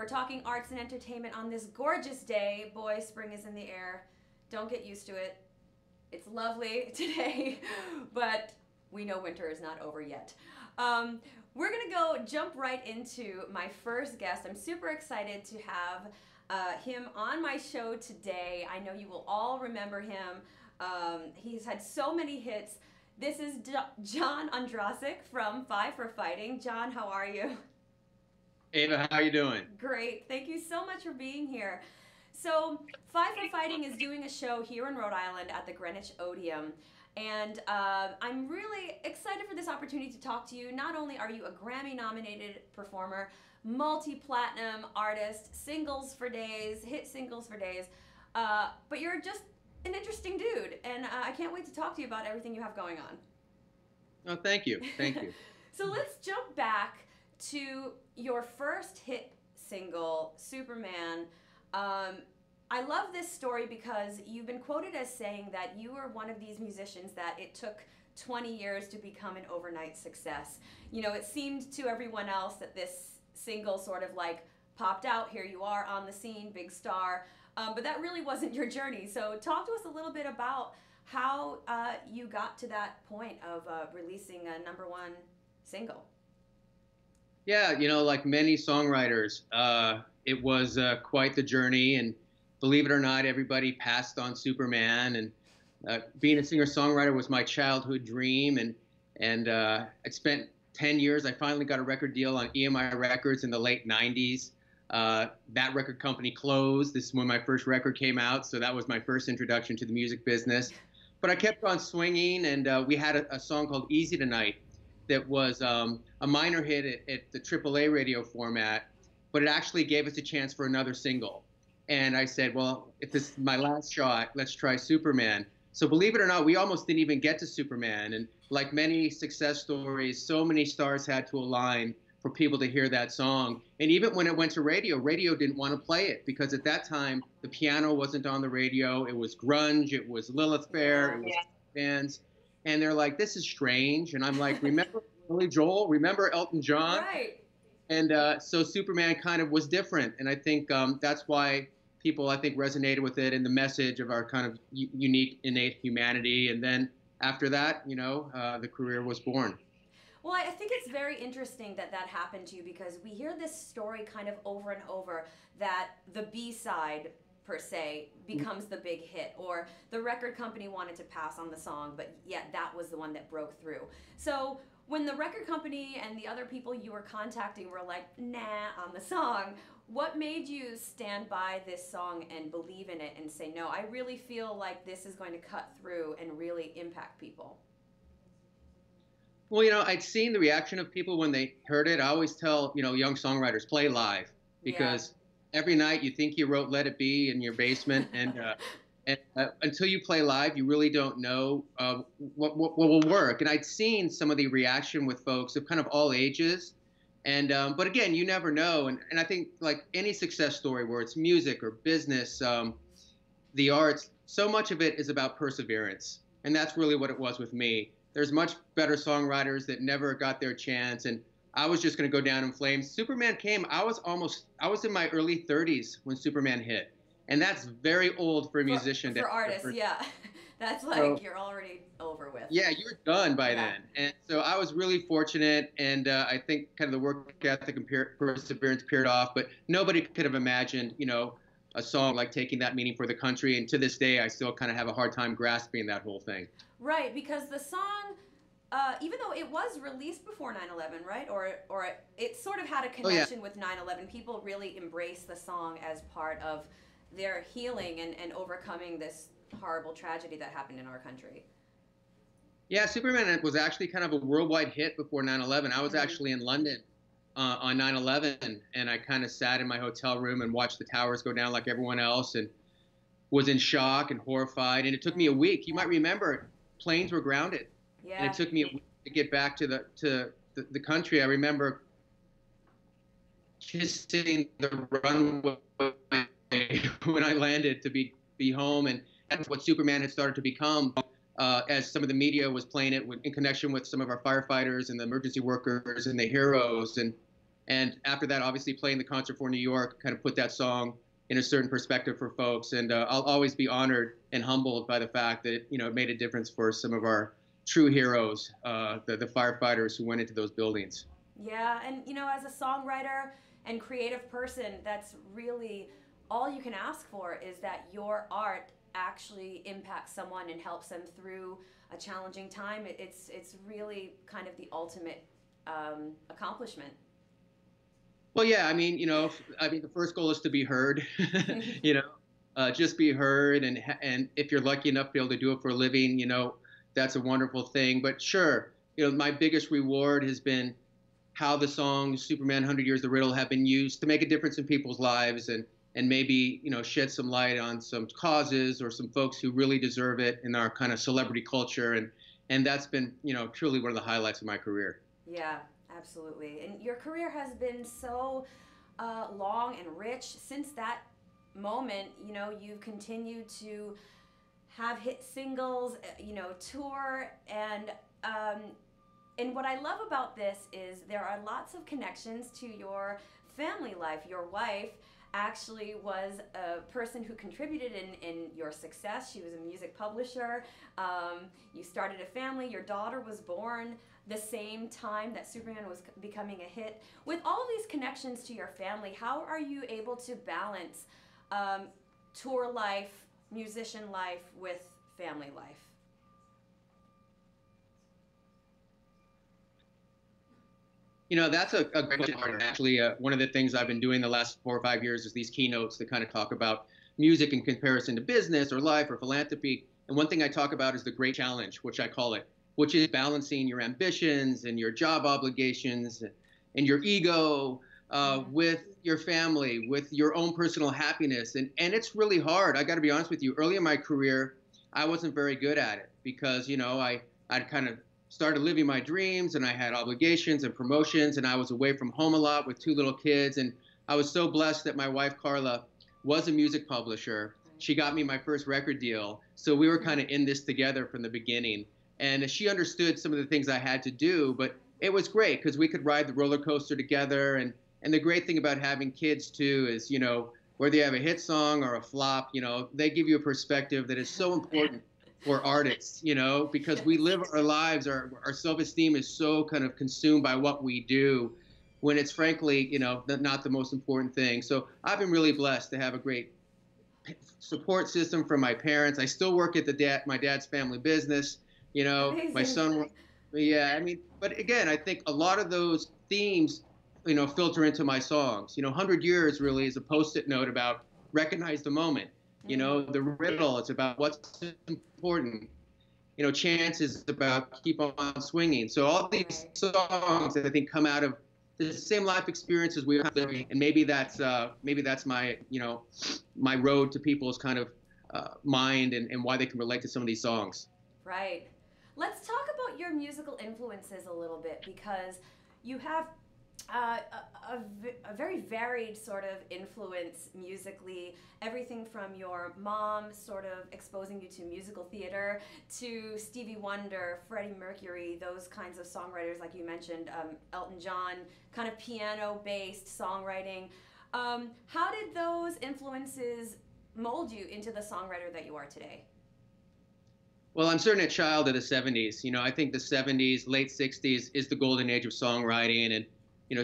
We're talking arts and entertainment on this gorgeous day. Boy, spring is in the air. Don't get used to it. It's lovely today, but we know winter is not over yet. We're gonna go jump right into my first guest. I'm super excited to have him on my show today. I know you will all remember him. He's had so many hits. This is John Ondrasik from Five for Fighting. John, how are you? Ava, how you doing? Great. Thank you so much for being here. So, Five for Fighting is doing a show here in Rhode Island at the Greenwich Odeum. And I'm really excited for this opportunity to talk to you. Not only are you a Grammy nominated performer, multi platinum artist, singles for days, hit singles for days, but you're just an interesting dude. And I can't wait to talk to you about everything you have going on. Oh, thank you. Thank you. So, let's jump back to your first hit single, Superman. I love this story because you've been quoted as saying that you were one of these musicians that it took 20 years to become an overnight success. You know, it seemed to everyone else that this single sort of like popped out, here you are on the scene, big star, but that really wasn't your journey. So talk to us a little bit about how you got to that point of releasing a #1 single. Yeah, like many songwriters, it was quite the journey. And believe it or not, everybody passed on Superman. And being a singer-songwriter was my childhood dream. And I spent 10 years. I finally got a record deal on EMI Records in the late 90s. That record company closed. This is when my first record came out. So that was my first introduction to the music business. But I kept on swinging, and we had a song called Easy Tonight that was a minor hit at the AAA radio format, but it actually gave us a chance for another single. And I said, well, if this is my last shot, let's try Superman. So believe it or not, we almost didn't even get to Superman. And like many success stories, so many stars had to align for people to hear that song. And even when it went to radio, radio didn't want to play it because at that time, the piano wasn't on the radio. It was grunge. It was Lilith Fair. Yeah. It was bands. And they're like, this is strange. And I'm like, remember Billy Joel? Remember Elton John? Right. And so Superman kind of was different. And I think that's why people, I think, resonated with it and the message of our kind of unique, innate humanity. And then after that, the career was born. Well, I think it's very interesting that that happened to you because we hear this story kind of over and over that the B-side per se becomes the big hit, or the record company wanted to pass on the song, but yet that was the one that broke through. So when the record company and the other people you were contacting were like, nah, on the song, what made you stand by this song and believe in it and say, no, I really feel like this is going to cut through and really impact people? Well, I'd seen the reaction of people when they heard it. I always tell, young songwriters, play live Yeah. because every night you think you wrote Let It Be in your basement, and until you play live, you really don't know what will work. And I'd seen some of the reaction with folks of kind of all ages. And but again, you never know. And I think like any success story, where it's music or business, the arts, so much of it is about perseverance. And that's really what it was with me. There's much better songwriters that never got their chance. And I was just going to go down in flames. Superman came. I was in my early 30s when Superman hit. And that's very old for a musician. For artists, yeah. That's like So, you're already over with. yeah, you're done by Yeah. then. And so I was really fortunate. And I think kind of the work ethic and perseverance paid off. But nobody could have imagined, a song like taking that meaning for the country. And to this day, I still kind of have a hard time grasping that whole thing. Right, because the song, even though it was released before 9/11, right? Or it sort of had a Oh, yeah. connection with 9/11. People really embraced the song as part of their healing and overcoming this horrible tragedy that happened in our country. Yeah, Superman was actually kind of a worldwide hit before 9/11. I was Hmm. actually in London on 9/11, and I kind of sat in my hotel room and watched the towers go down like everyone else and was in shock and horrified. And it took me a week. You might remember planes were grounded, and it Yeah. took me a week to get back to the country. I remember kissing the runway when I landed to be home, and that's what Superman had started to become. As some of the media was playing it in connection with some of our firefighters and the emergency workers and the heroes. And And after that, obviously playing the concert for New York kind of put that song in a certain perspective for folks. And I'll always be honored and humbled by the fact that it made a difference for some of our true heroes, the firefighters who went into those buildings. Yeah, and as a songwriter and creative person, that's really all you can ask for is that your art actually impacts someone and helps them through a challenging time. It's really kind of the ultimate accomplishment. Well, yeah, the first goal is to be heard, you know, just be heard, and if you're lucky enough to be able to do it for a living, that's a wonderful thing. But sure, my biggest reward has been how the songs Superman, 100 Years, The Riddle have been used to make a difference in people's lives and maybe, shed some light on some causes or some folks who really deserve it in our kind of celebrity culture. And that's been, truly one of the highlights of my career. Yeah, absolutely. And your career has been so long and rich since that moment. You've continued to have hit singles, tour, and what I love about this is there are lots of connections to your family life. Your wife actually was a person who contributed in your success. She was a music publisher. You started a family. Your daughter was born the same time that Superman was becoming a hit. With all of these connections to your family, how are you able to balance tour life, musician life with family life? That's a great question. Actually, one of the things I've been doing the last 4 or 5 years is these keynotes that kind of talk about music in comparison to business or life or philanthropy. And one thing I talk about is the great challenge, which I call it, which is balancing your ambitions and your job obligations and your ego with your family, with your own personal happiness. And it's really hard. I got to be honest with you. Early in my career, I wasn't very good at it because, I'd kind of started living my dreams and I had obligations and promotions and I was away from home a lot with 2 little kids. And I was so blessed that my wife, Carla, was a music publisher. She got me my first record deal. So we were kind of in this together from the beginning. And she understood some of the things I had to do, but it was great because we could ride the roller coaster together. And the great thing about having kids too is, whether you have a hit song or a flop, they give you a perspective that is so important for artists, because we live our lives, our self-esteem is so kind of consumed by what we do when it's frankly, not the most important thing. So I've been really blessed to have a great support system from my parents. I still work at my dad's family business, my Amazing. son, yeah, but again, I think a lot of those themes, filter into my songs. 100 Years really is a post-it note about recognize the moment. The riddle, it's about what's important. Chance is about keep on swinging. So all these Right. songs that I think come out of the same life experiences we have living, and maybe that's my my road to people's kind of mind and why they can relate to some of these songs. Right. Let's talk about your musical influences a little bit because you have a very varied sort of influence musically. Everything from your mom sort of exposing you to musical theater to Stevie Wonder, Freddie Mercury, those kinds of songwriters, like you mentioned, Elton John, kind of piano based songwriting. How did those influences mold you into the songwriter that you are today? Well, I'm certainly a child of the 70s. I think the 70s, late 60s is the golden age of songwriting. And,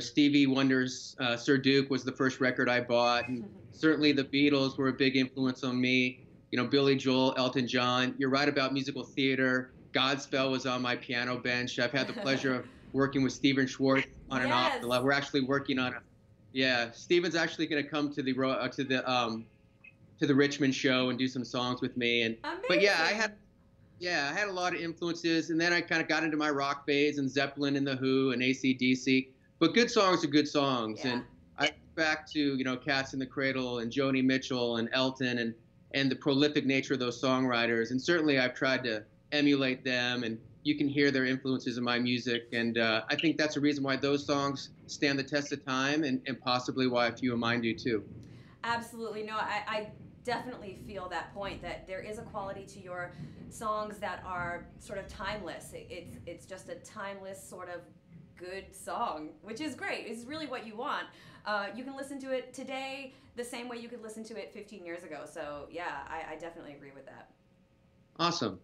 Stevie Wonder's Sir Duke was the first record I bought. And certainly the Beatles were a big influence on me. Billy Joel, Elton John. You're right about musical theater. Godspell was on my piano bench. I've had the pleasure of working with Stephen Schwartz on and off. Yes. We're actually working on yeah, Stephen's actually going to come to the Richmond show and do some songs with me. But yeah, Amazing. I had a lot of influences, and then I kind of got into my rock phase and Zeppelin and The Who and AC/DC. But good songs are good songs, Yeah. and I go back to Cats in the Cradle and Joni Mitchell and Elton and the prolific nature of those songwriters. And certainly I've tried to emulate them, and you can hear their influences in my music. And I think that's a reason why those songs stand the test of time, and possibly why a few of mine do too. Absolutely. No, I definitely feel that point that there is a quality to your songs that are sort of timeless. It's just a timeless sort of good song, which is great. It's really what you want. You can listen to it today the same way you could listen to it 15 years ago. So yeah, I definitely agree with that. Awesome.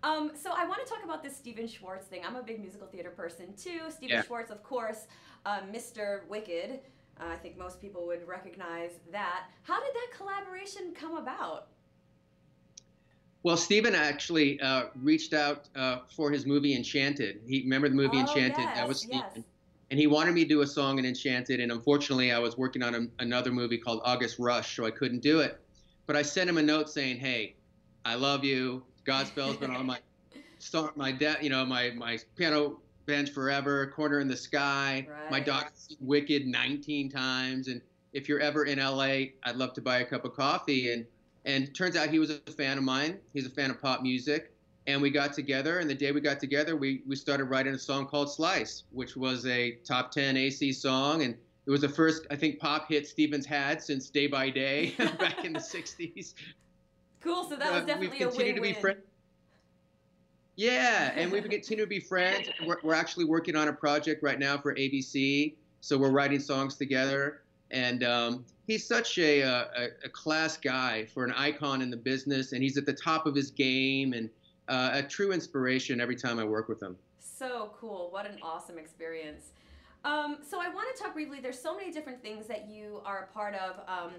So I want to talk about this Stephen Schwartz thing. I'm a big musical theater person too. Stephen Yeah. Schwartz, of course, Mr. Wicked. I think most people would recognize that. How did that collaboration come about? Well, Stephen actually reached out for his movie Enchanted. He remember the movie Oh Enchanted. That yes, was yes. Stephen, and he wanted me to do a song in Enchanted. And unfortunately, I was working on another movie called August Rush, so I couldn't do it. But I sent him a note saying, "Hey, I love you. Godspell's been on my my piano bench forever. Corner in the Sky. My Right. daughter's seen Wicked 19 times, and if you're ever in LA, I'd love to buy a cup of coffee." And it turns out he was a fan of mine. He's a fan of pop music. And we got together, and the day we got together, we started writing a song called Slice, which was a top 10 AC song. And it was the first, I think, pop hit Stevens had since Day by Day back in the 60s. Cool. So that was We've definitely a continued to be win-win. friends. Yeah, and we've continued to be friends. We're actually working on a project right now for ABC, so we're writing songs together. And he's such a class guy for an icon in the business, and he's at the top of his game, and a true inspiration every time I work with him. So cool. What an awesome experience. So I want to talk briefly. There's so many different things that you are a part of.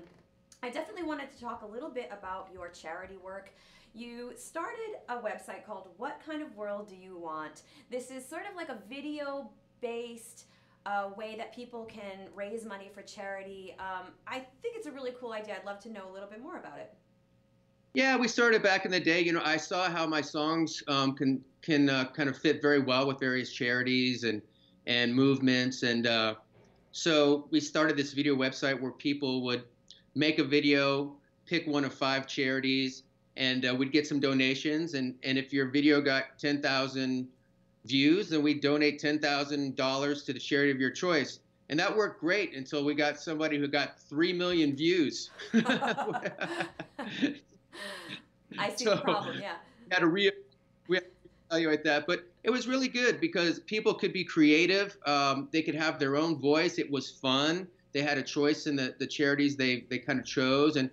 I definitely wanted to talk a little bit about your charity work. You started a website called What Kind of World Do You Want? This is sort of like a video based way that people can raise money for charity. I think it's a really cool idea. I'd love to know a little bit more about it. Yeah, we started back in the day. I saw how my songs can kind of fit very well with various charities and movements, and so we started this video website where people would make a video, pick one of five charities, and we'd get some donations. And if your video got 10,000 views, then we'd donate $10,000 to the charity of your choice. And that worked great until we got somebody who got 3 million views. I see the So problem, yeah. we had to we had to evaluate that, but it was really good because people could be creative. They could have their own voice. It was fun. They had a choice in the charities they kind of chose, and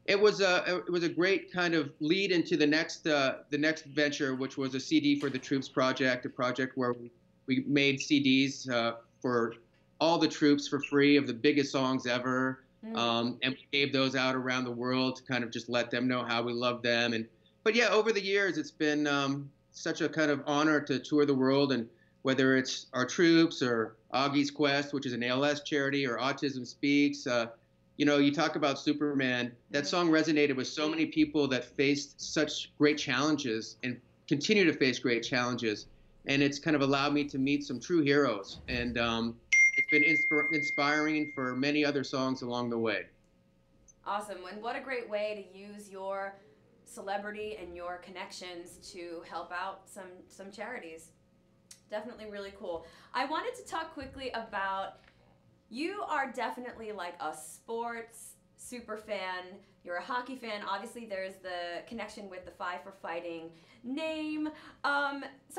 it was a great kind of lead into the next venture, which was a CD for the Troops project, a project where we made CDs for all the troops for free of the biggest songs ever. And we gave those out around the world to kind of just let them know how we love them. But yeah, over the years, it's been such a kind of honor to tour the world, and whether it's our troops or Augie's Quest, which is an ALS charity, or Autism Speaks. You talk about Superman. That song resonated with so many people that faced such great challenges and continue to face great challenges. And it's kind of allowed me to meet some true heroes. And it's been inspiring for many other songs along the way. Awesome. And what a great way to use your celebrity and your connections to help out some charities. Definitely really cool. I wanted to talk quickly about, you are definitely like a sports super fan. You're a hockey fan. Obviously, there's the connection with the Five for Fighting name. So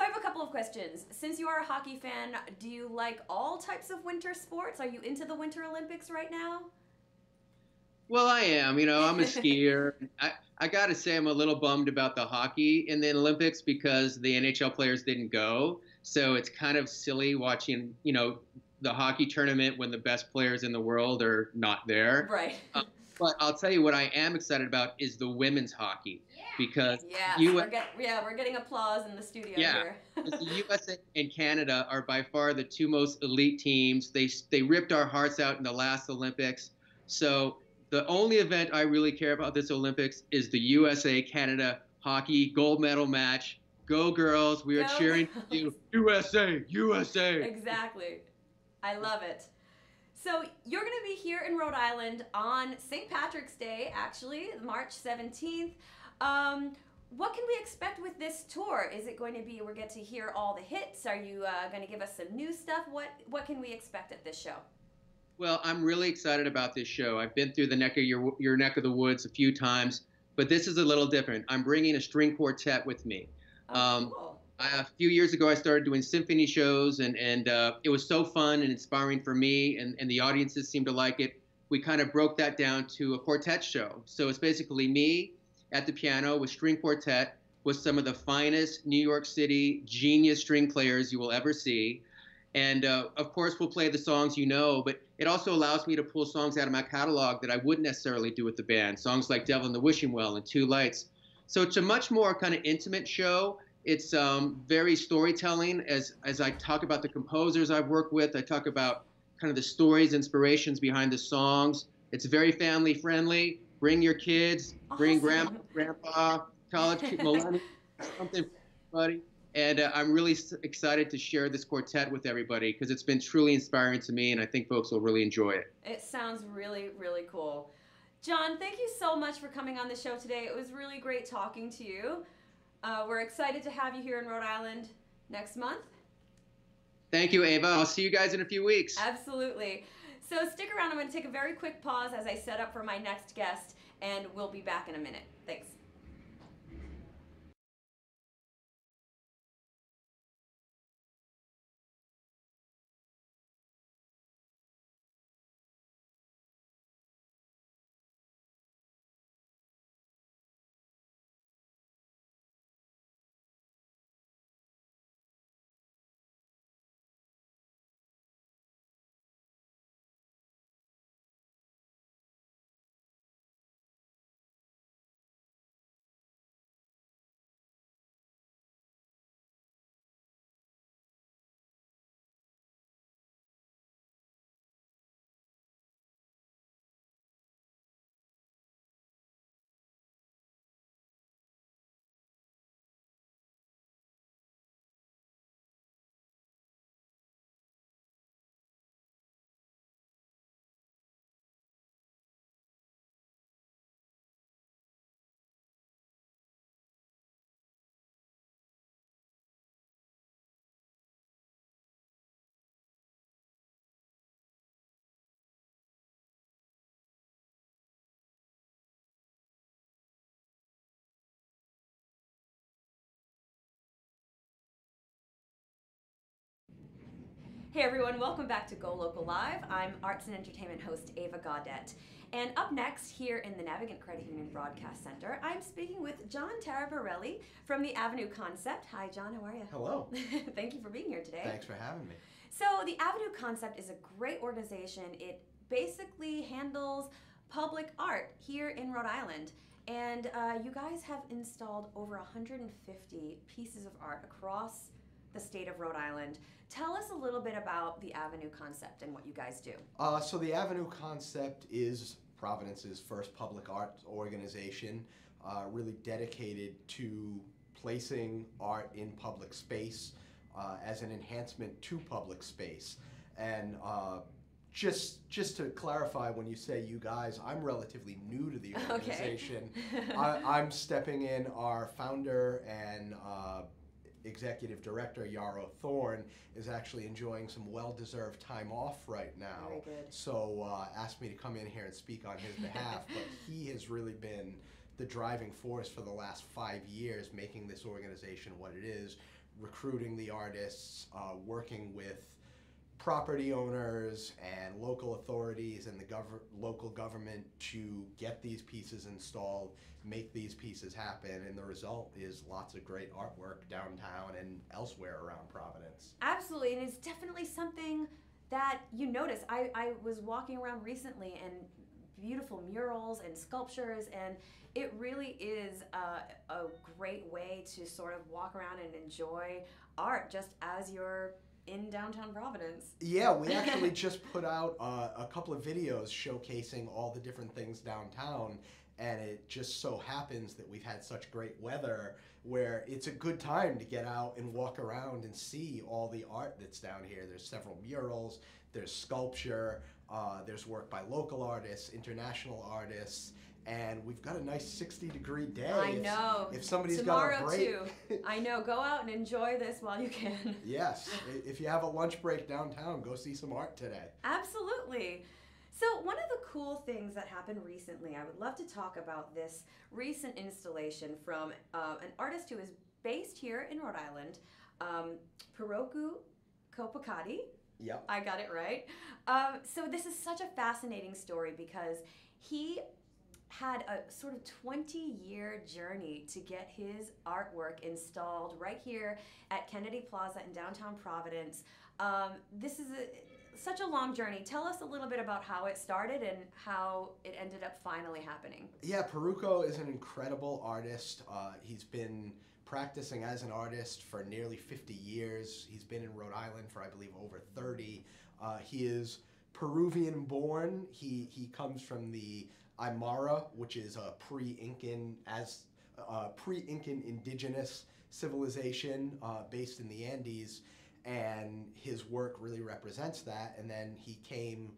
I have a couple of questions. Since you are a hockey fan, do you like all types of winter sports? Are you into the Winter Olympics right now? Well, I am. I'm a skier. I got to say, I'm a little bummed about the hockey in the Olympics because the NHL players didn't go. So it's kind of silly watching, the hockey tournament when the best players in the world are not there. Right. But I'll tell you what I am excited about is the women's hockey because Yes, we're getting applause in the studio here. the USA and Canada are by far the two most elite teams. They ripped our hearts out in the last Olympics. So the only event I really care about this Olympics is the USA Canada hockey gold medal match. Go girls! We are Go cheering for you, USA, USA. Exactly. I love it. So you're going to be here in Rhode Island on St. Patrick's Day, actually, March 17th. What can we expect with this tour? Is it going to be, we get to hear all the hits? Are you going to give us some new stuff? What can we expect at this show? Well, I'm really excited about this show. I've been through the neck of your neck of the woods a few times, but this is a little different. I'm bringing a string quartet with me. Oh, cool. A few years ago, I started doing symphony shows, and it was so fun and inspiring for me, and the audiences seemed to like it. We kind of broke that down to a quartet show. So it's basically me at the piano with string quartet with some of the finest New York City genius string players you will ever see. And of course, we'll play the songs you know, but it also allows me to pull songs out of my catalog that I wouldn't necessarily do with the band. Songs like Devil in the Wishing Well and Two Lights. So it's a much more kind of intimate show. It's very storytelling. As I talk about the composers I've worked with, I talk about kind of the stories, inspirations behind the songs. It's very family friendly. Bring your kids, bring grandma, Awesome. grandpa, college kid, millennial, something for everybody. And I'm really excited to share this quartet with everybody because it's been truly inspiring to me, and I think folks will really enjoy it. It sounds really, really cool. John, thank you so much for coming on the show today. It was really great talking to you. We're excited to have you here in Rhode Island next month. Thank you, Ava. I'll see you guys in a few weeks. Absolutely. So stick around. I'm going to take a very quick pause as I set up for my next guest, and we'll be back in a minute. Thanks. Hey everyone, welcome back to Go Local Live. I'm arts and entertainment host Ava Gaudette. And up next here in the Navigant Credit Union Broadcast Center, I'm speaking with John Taraborelli from the Avenue Concept. Hi John, how are you? Hello. Thank you for being here today. Thanks for having me. So the Avenue Concept is a great organization. It basically handles public art here in Rhode Island. And you guys have installed over 150 pieces of art across the state of Rhode Island. Tell us a little bit about the Avenue Concept and what you guys do. So the Avenue Concept is Providence's first public art organization, really dedicated to placing art in public space as an enhancement to public space. And just to clarify, when you say you guys, I'm relatively new to the organization. Okay. I'm stepping in. Our founder and executive director Yarrow Thorne is actually enjoying some well-deserved time off right now. Very good. So asked me to come in here and speak on his behalf, but he has really been the driving force for the last 5 years, making this organization what it is, recruiting the artists, working with property owners and local authorities and the local government to get these pieces installed, make these pieces happen, and the result is lots of great artwork downtown and elsewhere around Providence. Absolutely, and it's definitely something that you notice. I was walking around recently and beautiful murals and sculptures, and it really is a great way to sort of walk around and enjoy art just as you're in downtown Providence. Yeah, we actually just put out a couple of videos showcasing all the different things downtown, and it just so happens that we've had such great weather where it's a good time to get out and walk around and see all the art that's down here. There's several murals, there's sculpture, there's work by local artists, international artists, and we've got a nice 60-degree day. I know. If somebody's Tomorrow got a break. too. I know. Go out and enjoy this while you can. Yes. If you have a lunch break downtown, go see some art today. Absolutely. So one of the cool things that happened recently, I would love to talk about this recent installation from an artist who has based here in Rhode Island. Puroku Kopakati. Yep. I got it right. So this is such a fascinating story because he had a sort of 20-year journey to get his artwork installed right here at Kennedy Plaza in downtown Providence. This is such a long journey. Tell us a little bit about how it started and how it ended up finally happening. Yeah, Puroku is an incredible artist. He's been practicing as an artist for nearly 50 years. He's been in Rhode Island for, I believe, over 30. He is Peruvian born. He comes from the Aymara, which is a pre-Incan indigenous civilization based in the Andes, and his work really represents that. And then he came,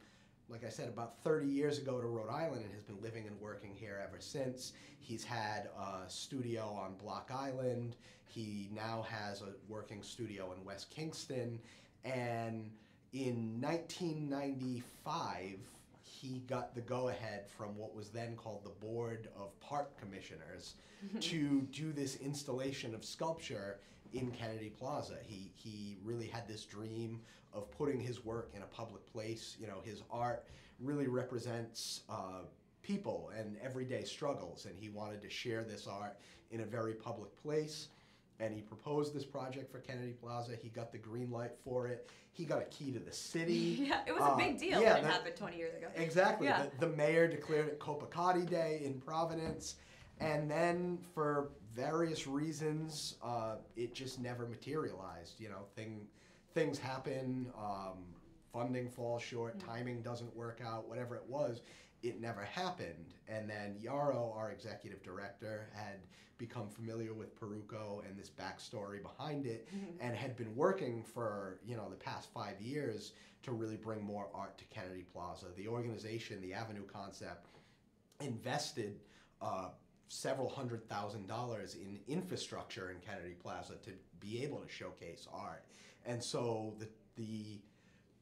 like I said, about 30 years ago to Rhode Island and has been living and working here ever since. He's had a studio on Block Island. He now has a working studio in West Kingston. And in 1995, he got the go-ahead from what was then called the Board of Park Commissioners to do this installation of sculpture in Kennedy Plaza. He really had this dream of putting his work in a public place. You know, his art really represents people and everyday struggles, and he wanted to share this art in a very public place. And he proposed this project for Kennedy Plaza. He got the green light for it. He got a key to the city. Yeah, it was a big deal when it happened 20 years ago. Exactly. Yeah. The mayor declared it Kopakati Day in Providence. And then for various reasons, it just never materialized. You know, things happen, funding falls short, timing doesn't work out, whatever it was, it never happened. And then Yarrow, our executive director, had become familiar with Puroku and this backstory behind it, and had been working for, you know, the past 5 years to really bring more art to Kennedy Plaza. The organization, the Avenue Concept, invested several $100,000 in infrastructure in Kennedy Plaza to be able to showcase art. And so the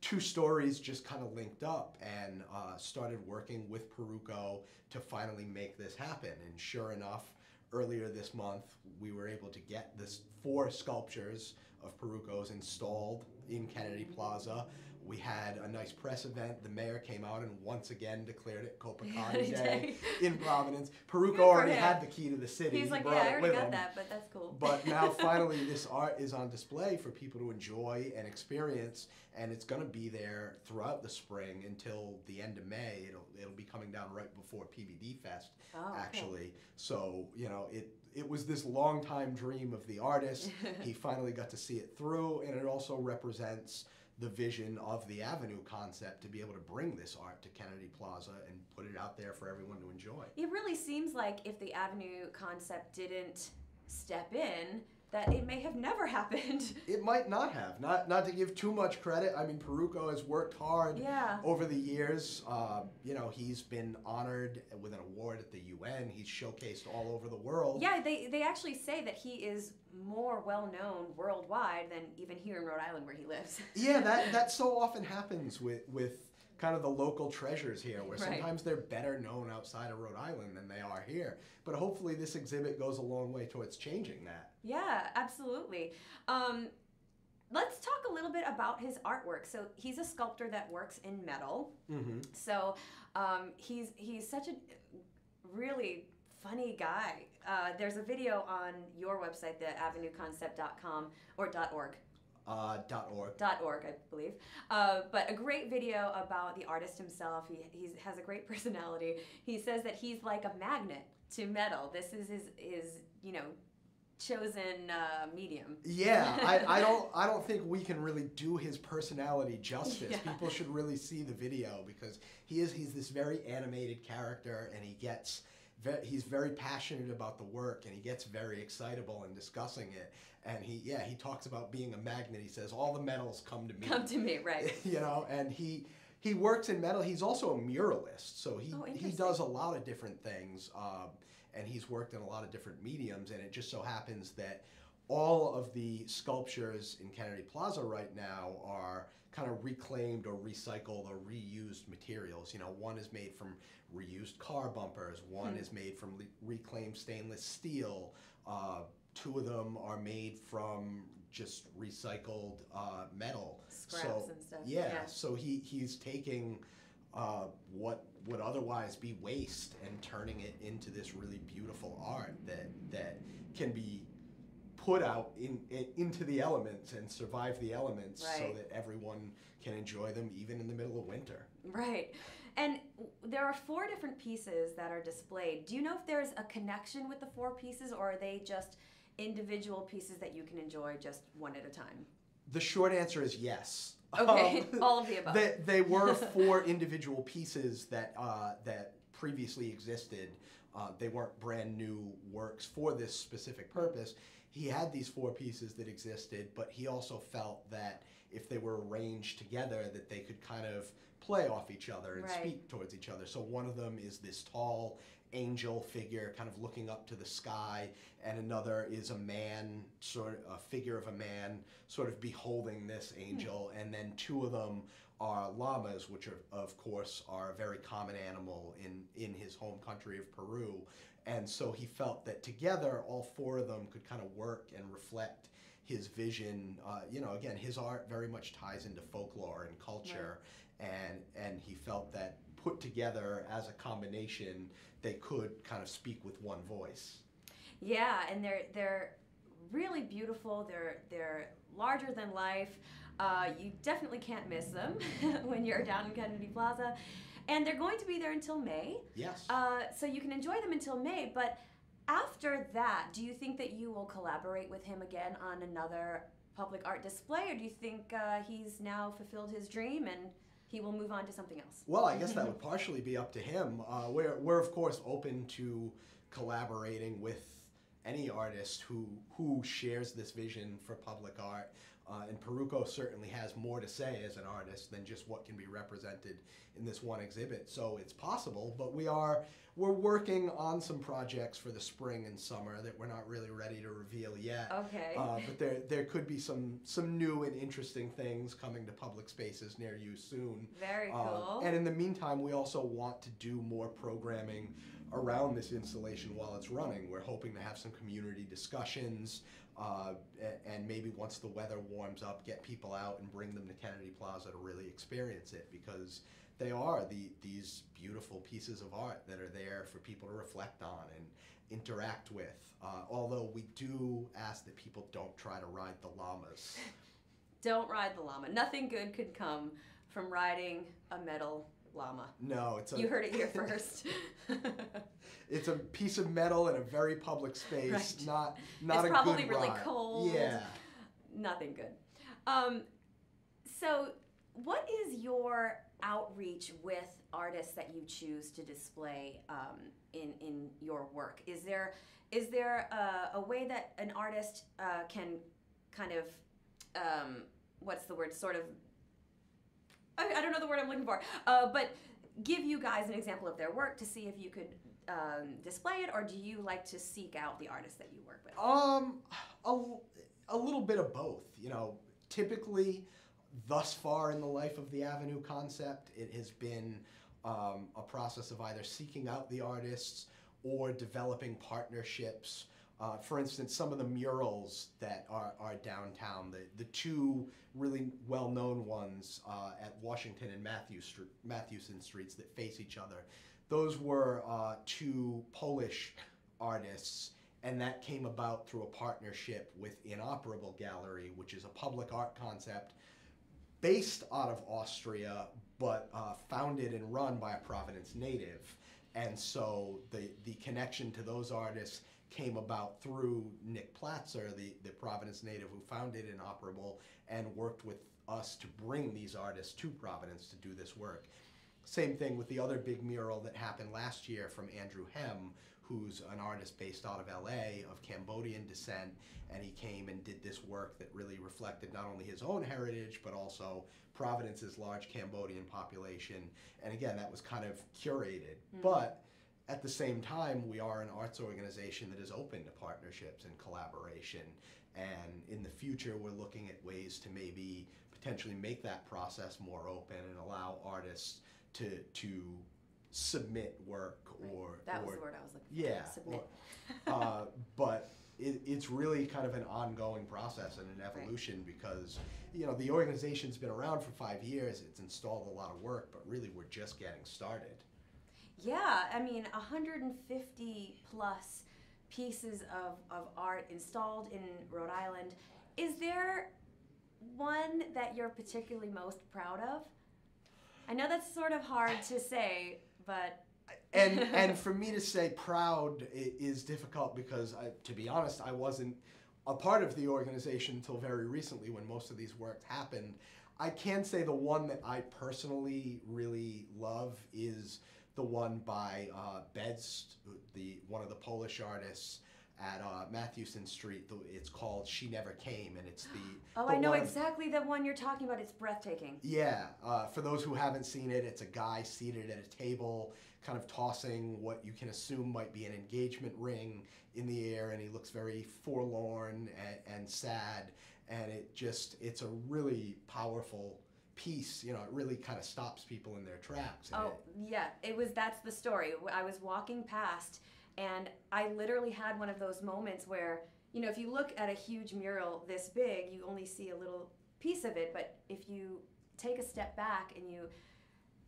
two stories just kind of linked up and started working with Puroku to finally make this happen. And sure enough, earlier this month, we were able to get this 4 sculptures of Puroku's installed in Kennedy Plaza. We had a nice press event. The mayor came out and once again declared it Kopakati Day in Providence. Puroku already had the key to the city. He's like, yeah, I already got that, but that's cool. But now finally this art is on display for people to enjoy and experience, and it's going to be there throughout the spring until the end of May. It'll be coming down right before PVD Fest, actually. Cool. So, you know, it was this long time dream of the artist. He finally got to see it through, and it also represents the vision of the Avenue Concept to be able to bring this art to Kennedy Plaza and put it out there for everyone to enjoy. It really seems like if the Avenue Concept didn't step in, that it may have never happened. It might not have. Not to give too much credit. I mean, Puroku has worked hard over the years. You know, he's been honored with an award at the UN. He's showcased all over the world. Yeah, they actually say that he is more well-known worldwide than even here in Rhode Island where he lives. Yeah, that so often happens with kind of the local treasures here, where sometimes they're better known outside of Rhode Island than they are here. But hopefully this exhibit goes a long way towards changing that. Yeah, absolutely. Let's talk a little bit about his artwork. So he's a sculptor that works in metal. Mm-hmm. So he's such a really funny guy. There's a video on your website, the avenueconcept.com or .org. .org, I believe. But a great video about the artist himself. He has a great personality. He says that he's like a magnet to metal. This is his you know, chosen medium. Yeah, I don't think we can really do his personality justice. Yeah. People should really see the video because he's this very animated character, and he's very passionate about the work, and he gets very excitable in discussing it. And he talks about being a magnet. He says, all the metals come to me. Come to me, right. You know, and he works in metal. He's also a muralist, so he does a lot of different things. And he's worked in a lot of different mediums, and it just so happens that all of the sculptures in Kennedy Plaza right now are kind of reclaimed or recycled or reused materials. You know, one is made from reused car bumpers, one is made from reclaimed stainless steel, 2 of them are made from just recycled metal. Scraps and stuff. Yeah, so he's taking what would otherwise be waste and turning it into this really beautiful art that can be put out into the elements and survive the elements, so that everyone can enjoy them even in the middle of winter. Right. And there are 4 different pieces that are displayed. Do you know if there's a connection with the 4 pieces, or are they just individual pieces that you can enjoy just one at a time? The short answer is yes. Okay, all of the above. They were 4 individual pieces that previously existed. They weren't brand new works for this specific purpose. He had these 4 pieces that existed, but he also felt that if they were arranged together, that they could kind of play off each other and speak towards each other. So one of them is this tall angel figure kind of looking up to the sky, and another is a man, a figure of a man sort of beholding this angel, and then 2 of them are llamas, which are, of course, are a very common animal in his home country of Peru. And so he felt that together all 4 of them could kind of work and reflect his vision. Again, his art very much ties into folklore and culture, and he felt that put together as a combination, they could kind of speak with one voice. Yeah, and they're really beautiful. They're larger than life. You definitely can't miss them when you're down in Kennedy Plaza. And they're going to be there until May. Yes. So you can enjoy them until May, but after that, do you think that you will collaborate with him again on another public art display, or do you think he's now fulfilled his dream and he will move on to something else? Well, I guess that would partially be up to him. We're of course open to collaborating with any artist who shares this vision for public art. And Peruco certainly has more to say as an artist than just what can be represented in this one exhibit. So it's possible, but we're working on some projects for the spring and summer that we're not really ready to reveal yet. Okay. But there could be some new and interesting things coming to public spaces near you soon. Very cool. And in the meantime, we also want to do more programming around this installation while it's running. We're hoping to have some community discussions, and maybe once the weather warms up, get people out and bring them to Kennedy Plaza to really experience it, because they are these beautiful pieces of art that are there for people to reflect on and interact with. Although we do ask that people don't try to ride the llamas. Don't ride the llama. Nothing good could come from riding a metal llama. No, you heard it here first. It's a piece of metal in a very public space. Right. Not it's a probably good really ride. cold. Yeah. Nothing good. So what is your outreach with artists that you choose to display in your work? Is there a way that an artist can kind of what's the word, sort of, I don't know the word I'm looking for, but give you guys an example of their work to see if you could display it, or do you like to seek out the artists that you work with? A little bit of both. Typically, thus far in the life of the Avenue concept, it has been a process of either seeking out the artists or developing partnerships. For instance, some of the murals that are downtown, the 2 really well-known ones at Washington and Mathewson Streets that face each other, those were 2 Polish artists, and that came about through a partnership with Inoperable Gallery, which is a public art concept based out of Austria, but founded and run by a Providence native. And so the connection to those artists came about through Nick Platzer, the Providence native who founded Inoperable and worked with us to bring these artists to Providence to do this work. Same thing with the other big mural that happened last year from Andrew Hem, who's an artist based out of LA of Cambodian descent, and he came and did this work that really reflected not only his own heritage, but also Providence's large Cambodian population. And again, that was kind of curated. Mm-hmm. But at the same time, we are an arts organization that is open to partnerships and collaboration. And in the future, we're looking at ways to maybe potentially make that process more open and allow artists to submit work, or that was the word I was looking for. Yeah. Submit. But it's really kind of an ongoing process and an evolution because, you know, the organization's been around for 5 years. It's installed a lot of work, but really we're just getting started. Yeah, I mean, 150 plus pieces of art installed in Rhode Island. Is there one that you're particularly most proud of? I know that's sort of hard to say, but and for me to say proud is difficult because, to be honest, I wasn't a part of the organization until very recently when most of these works happened. I can say the one that I personally really love is the one by Bedst, one of the Polish artists at Mathewson Street. It's called "She Never Came," and it's the I know exactly the one you're talking about. It's breathtaking. Yeah, for those who haven't seen it, it's a guy seated at a table, kind of tossing what you can assume might be an engagement ring in the air, and he looks very forlorn and sad. And it's a really powerful piece. You know, it really kind of stops people in their tracks. That's the story. I was walking past, and I literally had one of those moments where, you know, if you look at a huge mural this big, you only see a little piece of it, but if you take a step back and you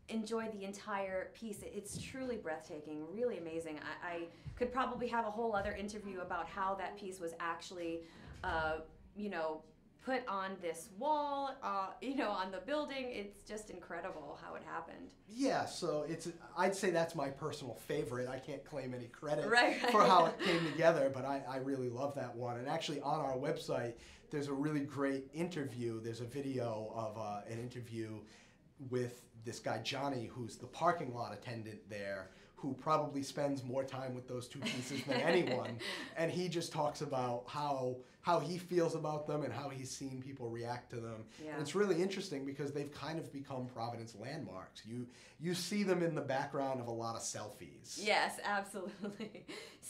enjoy the entire piece, it's truly breathtaking, really amazing. I could probably have a whole other interview about how that piece was actually, put on this wall, on the building. It's just incredible how it happened. Yeah, so I'd say that's my personal favorite. I can't claim any credit right. for how it came together, but I really love that one. And actually on our website, there's a really great interview. There's a video of an interview with this guy, Johnny, who's the parking lot attendant there, who probably spends more time with those two pieces than anyone. And he just talks about how he feels about them and how he's seen people react to them. Yeah. And it's really interesting because they've kind of become Providence landmarks. You see them in the background of a lot of selfies. Yes, absolutely.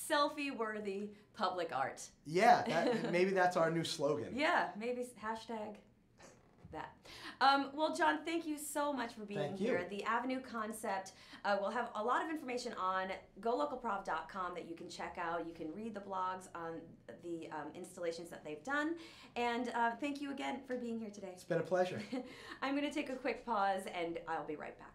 Selfie-worthy public art. Yeah, maybe that's our new slogan. Yeah, maybe hashtag that. Well, John, thank you so much for being here. The Avenue concept, we'll have a lot of information on GoLocalProv.com that you can check out. You can read the blogs on the installations that they've done. And thank you again for being here today. It's been a pleasure. I'm going to take a quick pause, and I'll be right back.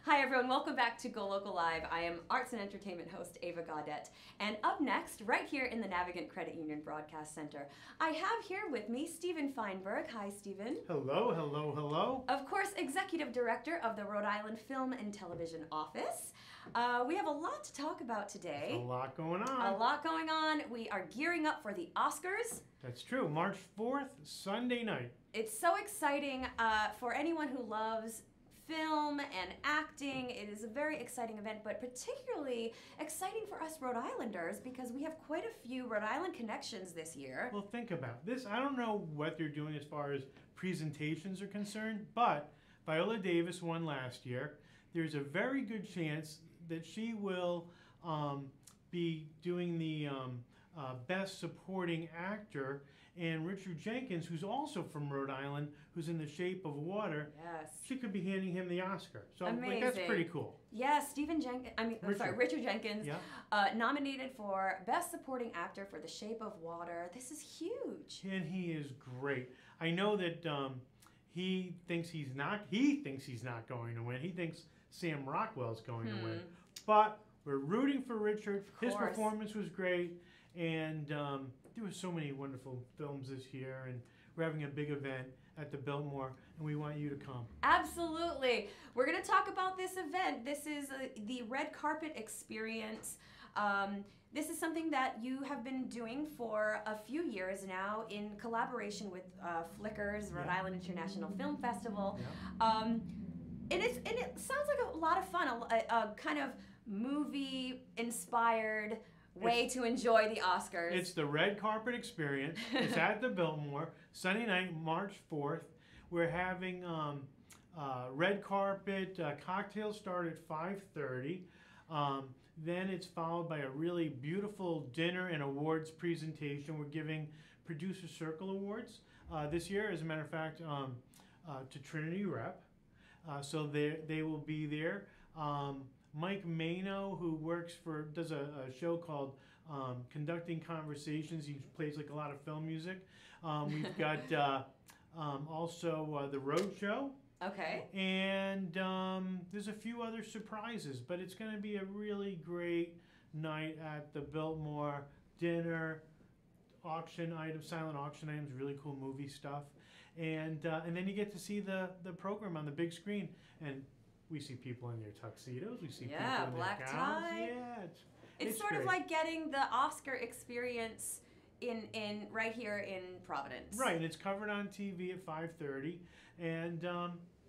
Hi everyone, welcome back to Go Local Live. I am arts and entertainment host Ava Gaudette. And up next, right here in the Navigant Credit Union Broadcast Center, I have here with me Stephen Feinberg. Hi Stephen. Hello, hello, hello. Of course, Executive Director of the Rhode Island Film and Television Office. We have a lot to talk about today. There's a lot going on. A lot going on. We are gearing up for the Oscars. That's true. March 4th, Sunday night. It's so exciting for anyone who loves film and acting. It is a very exciting event, but particularly exciting for us Rhode Islanders because we have quite a few Rhode Island connections this year. Well, think about this. I don't know what they're doing as far as presentations are concerned, but Viola Davis won last year. There's a very good chance that she will be doing the Best Supporting Actor, and Richard Jenkins, who's also from Rhode Island, who's in The Shape of Water. Yes. She could be handing him the Oscar. So amazing. That's pretty cool. Yeah, Richard Jenkins, yeah. Nominated for Best Supporting Actor for The Shape of Water. This is huge. And he is great. I know that he thinks he's not going to win. He thinks Sam Rockwell's going to win. But we're rooting for Richard. His performance was great, and there were so many wonderful films this year, and we're having a big event at the Biltmore, and we want you to come. Absolutely. We're going to talk about this event. This is the red carpet experience. This is something that you have been doing for a few years now in collaboration with Flicker's Rhode Island International Film Festival. And it sounds like a lot of fun, a kind of movie-inspired way to enjoy the Oscars. It's the red carpet experience. It's at the Biltmore, Sunday night, March 4th. We're having red carpet cocktails start at 5:30. Then it's followed by a really beautiful dinner and awards presentation. We're giving Producer Circle Awards this year, as a matter of fact, to Trinity Rep. So they will be there. Mike Mano, who does a show called Conducting Conversations. He plays like a lot of film music. We've got also the Road Show. Okay. And there's a few other surprises, but it's going to be a really great night at the Biltmore. Dinner, auction items, silent auction items, really cool movie stuff, and then you get to see the program on the big screen, and we see people in their tuxedos. We see people in black their gowns. tie. Yeah, it's sort great. of like getting the Oscar experience in right here in Providence. Right, and it's covered on TV at 5:30, and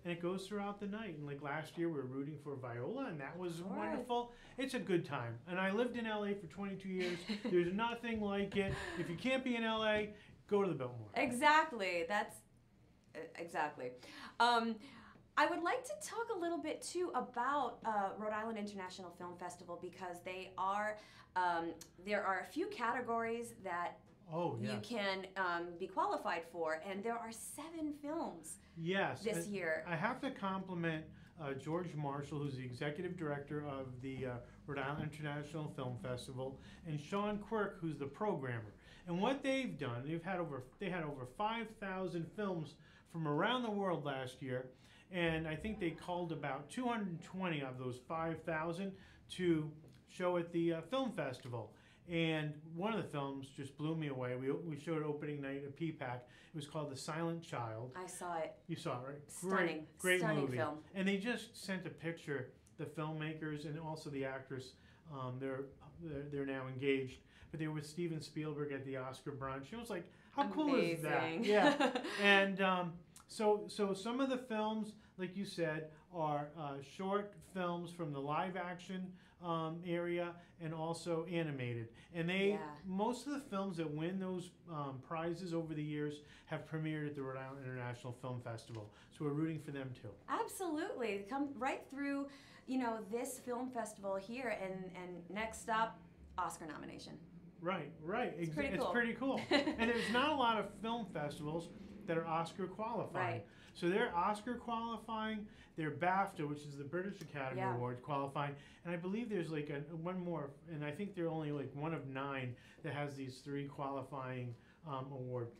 it goes throughout the night. And like last year, we were rooting for Viola, and that was wonderful. It's a good time. And I lived in LA for 22 years. There's nothing like it. If you can't be in LA, go to the Biltmore. Exactly. That's exactly. I would like to talk a little bit too about Rhode Island International Film Festival, because there are a few categories that you can be qualified for, and there are 7 films this year. I have to compliment George Marshall, who's the executive director of the Rhode Island International Film Festival, and Sean Quirk, who's the programmer. And what they've done, they had over 5,000 films from around the world last year, and I think they called about 220 of those 5,000 to show at the film festival. And one of the films just blew me away. We showed it opening night at PPAC. It was called The Silent Child. I saw it. You saw it, right? Stunning. Great Stunning movie. film. And they just sent a picture, the filmmakers and also the actress. They're now engaged, but they were with Steven Spielberg at the Oscar brunch. It was like, how cool is that? Yeah. And so some of the films, like you said, are short films from the live action area and also animated. And most of the films that win those prizes over the years have premiered at the Rhode Island International Film Festival. So we're rooting for them too. Absolutely. Come right through, this film festival here, and next stop, Oscar nomination. Right. It's pretty cool. It's pretty cool. And there's not a lot of film festivals that are Oscar qualifying. Right. So they're Oscar qualifying, they're BAFTA, which is the British Academy Award, qualifying, and I believe there's like one more, and I think they're only like one of 9 that has these 3 qualifying awards.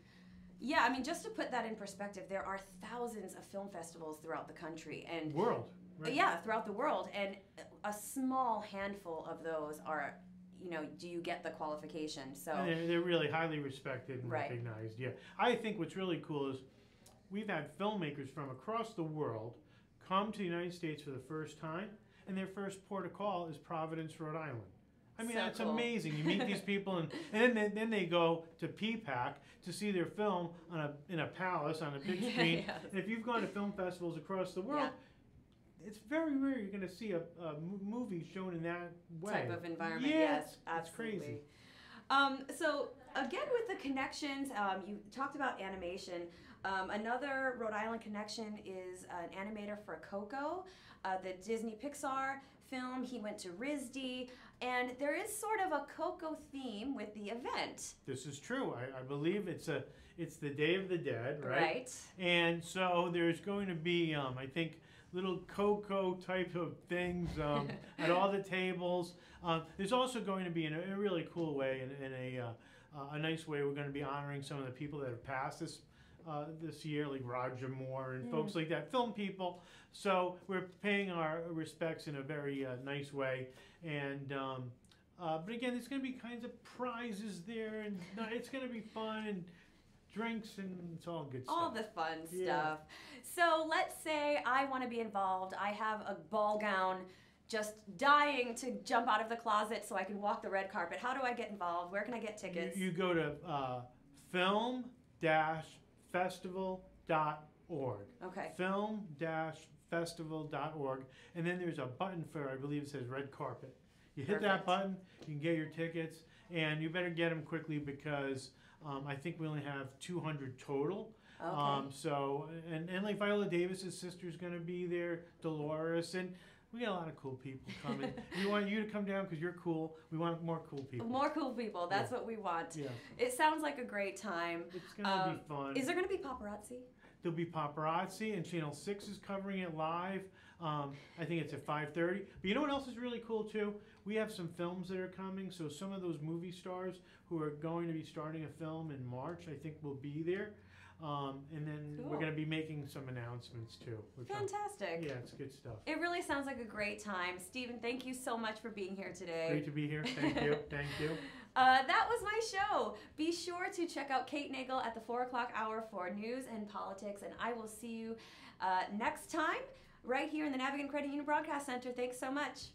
Yeah, I mean, just to put that in perspective, there are thousands of film festivals throughout the country and world. Right. Yeah, throughout the world, and a small handful of those are, do you get the qualification? So and they're really highly respected and recognized. Yeah, I think what's really cool is we've had filmmakers from across the world come to the United States for the first time, and their first port of call is Providence, Rhode Island. I mean, that's cool. Amazing. You meet these people, and then they go to PPAC to see their film in a palace on a big screen. Yes. And if you've gone to film festivals across the world, it's very rare you're going to see a movie shown in that way. Type of environment. Yeah, Yes, absolutely. It's crazy. So again, with the connections, you talked about animation. Another Rhode Island connection is an animator for Coco, the Disney Pixar film. He went to RISD, and there is sort of a Coco theme with the event. This is true. I believe it's the Day of the Dead, right? Right. And so there's going to be, I think, little Coco type of things at all the tables. There's also going to be, in a really cool way, in a nice way, we're going to be honoring some of the people that have passed this year, like Roger Moore and folks like that, film people. So we're paying our respects in a very nice way. And but again, there's going to be kinds of prizes there, and it's going to be fun. And drinks, and it's all good stuff. All the fun Yeah. stuff. So let's say I want to be involved. I have a ball gown, just dying to jump out of the closet so I can walk the red carpet. How do I get involved? Where can I get tickets? You go to film-festival.org. Okay. Film-festival.org, and then there's a button for, I believe it says red carpet. You hit Perfect. that button, you can get your tickets, and you better get them quickly because I think we only have 200 total. Okay. And like Viola Davis's sister's going to be there, Dolores, and we got a lot of cool people coming. We want you to come down because you're cool. We want more cool people. More cool people. That's what we want. Yeah. It sounds like a great time. It's going to be fun. Is there going to be paparazzi? There'll be paparazzi, and Channel 6 is covering it live. I think it's at 5:30. But you know what else is really cool, too? We have some films that are coming, so some of those movie stars who are going to be starting a film in March, I think will be there. And then Cool. we're going to be making some announcements, too. Fantastic. Yeah, it's good stuff. It really sounds like a great time. Stephen, thank you so much for being here today. Great to be here. Thank you. Thank you. That was my show. Be sure to check out Kate Nagel at the 4 o'clock hour for news and politics, and I will see you next time right here in the Navigant Credit Union Broadcast Center. Thanks so much.